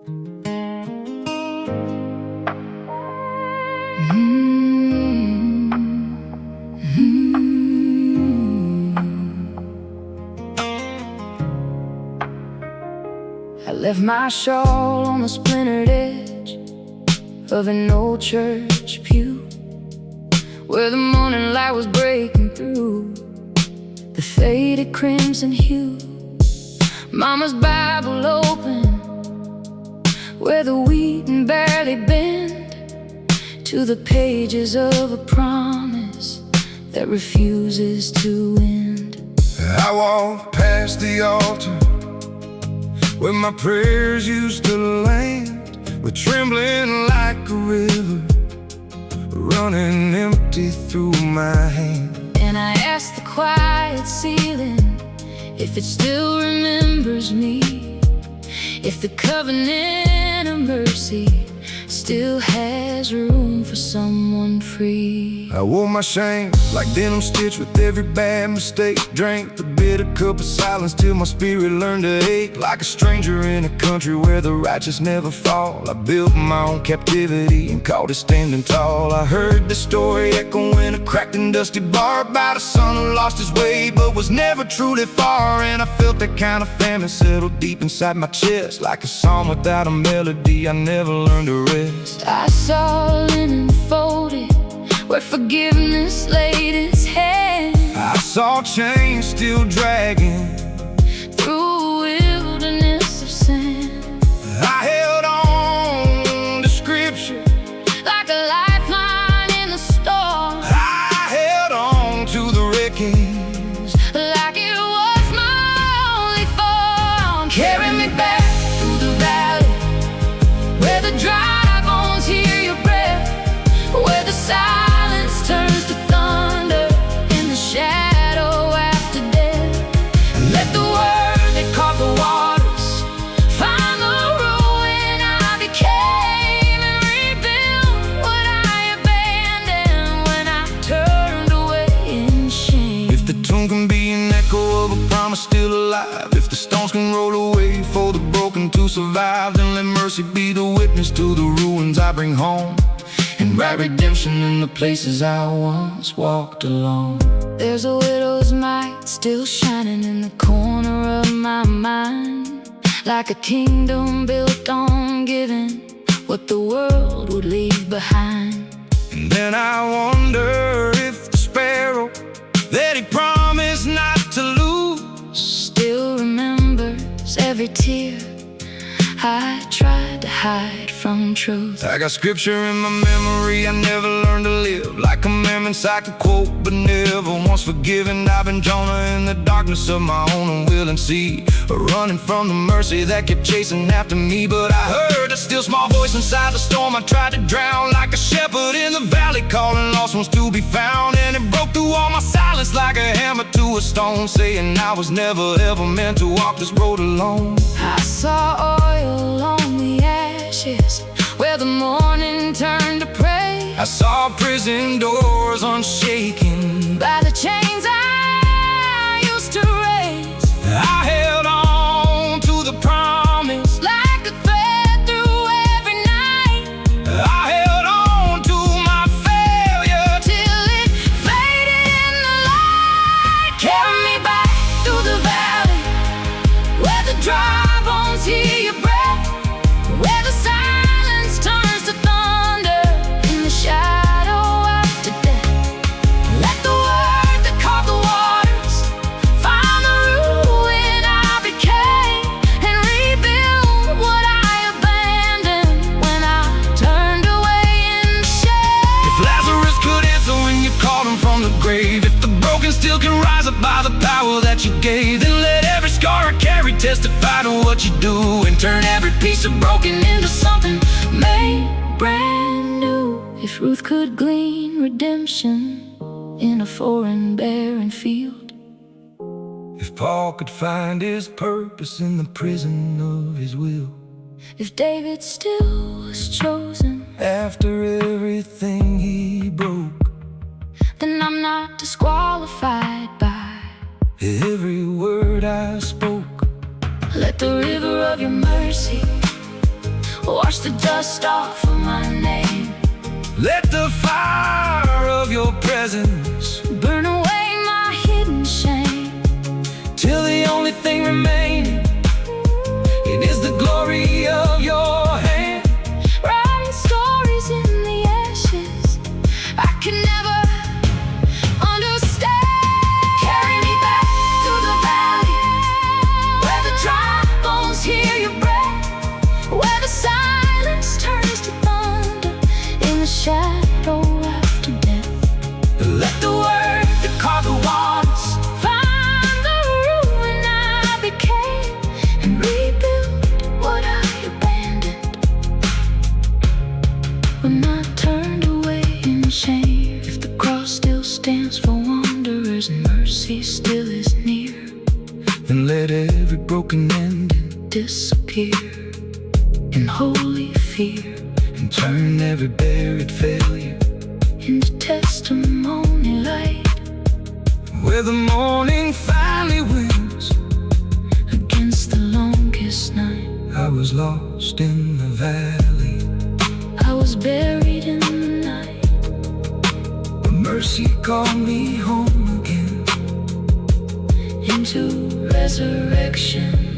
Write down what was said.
I left my shawl on the splintered edge of an old church pew, where the morning light was breaking through the faded crimson hue. Mama's Bible open, where the wheat and barley bend to the pages of a promise that refuses to end. I walked past the altar where my prayers used to land, with trembling like a river running empty through my hand. And I asked the quiet ceiling if it still remembers me, if the covenant of mercy still has room for someone free. I wore my shame like denim stitched with every bad mistake, drank the bitter cup of silence till my spirit learned to ache. Like a stranger in a country where the righteous never fall, I built my own captivity and called it standing tall. I heard the story echo in a cracked and dusty bar about a son who lost his way but was never truly far. And I felt that kind of famine settle deep inside my chest, like a song without a melody I never learned to rest. I saw linen folded where forgiveness laid its head. I saw chains still dragging through a wilderness of sin. I held on to scripture like a lifeline in the storm. I held on to the wreckage like it was my only form. Carry me back through the valley where the dry bones hear your breath, where the silence turns to thunder in the shadow after death. Let the word that caught the waters find the ruin I became, and rebuild what I abandoned when I turned away in shame. If the tomb can be an echo of a promise still alive, if the stones can roll away for the broken to survive, then let mercy be the witness to the ruins I bring home, and write redemption in the places I once walked alone. There's a widow's mite still shining in the corner of my mind, like a kingdom built on giving what the world would leave behind. And then I wonder if the sparrow that he promised not to lose still remembers every tear I tried to hide from truth. I got scripture in my memory I never learned to live, like commandments I could quote but never once forgiven. I've been Jonah in the darkness of my own unwilling sea, running from the mercy that kept chasing after me. But I heard a still small voice inside the storm I tried to drown, like a shepherd in the valley calling lost ones to be found. And it broke through all my silence like a hammer to a stone, saying I was never ever meant to walk this road alone. I saw oil on the ashes where the morning turned to praise. I saw prison doors unshaken by the chains I used to raise. I held on to the promise like a thread through every night. I held on to my failure till it faded in the light. Carry me back through the valley where the dry bones hear your breath, where the silence turns to thunder in the shadow after death. Let the word that caught the waters find the ruin I became, and rebuild what I abandoned when I turned away in shame. If Lazarus could answer when you called him from the grave, if the broken still can rise up by the power that you gave, then let every scar I carry testify to what you do, and turn every piece of broken into something made brand new. If Ruth could glean redemption in a foreign barren field, if Paul could find his purpose in the prison of his will, if David still was chosen after everything he broke, then I'm not disqualified by every word I spoke. Let the river of your mercy wash the dust off of my name. Let the fire of your presence Burn away my hidden shame, till the only thing remaining it is the glory of your hand. writing stories in the ashes I can never understand. Carry me back through the valley, where the dry bones hear your breath, where the silence turns to thunder in the shadow after death. Let the word that carved the waters Find the ruin I became and rebuild what I abandoned when I turned away in shame. If the cross still stands for wanderers and mercy still is near, then let every broken ending disappear in holy fear, and turn every buried failure into testimony light, where the morning finally wins against the longest night. I was lost in the valley, I was buried in the night, but mercy called me home again, into resurrection.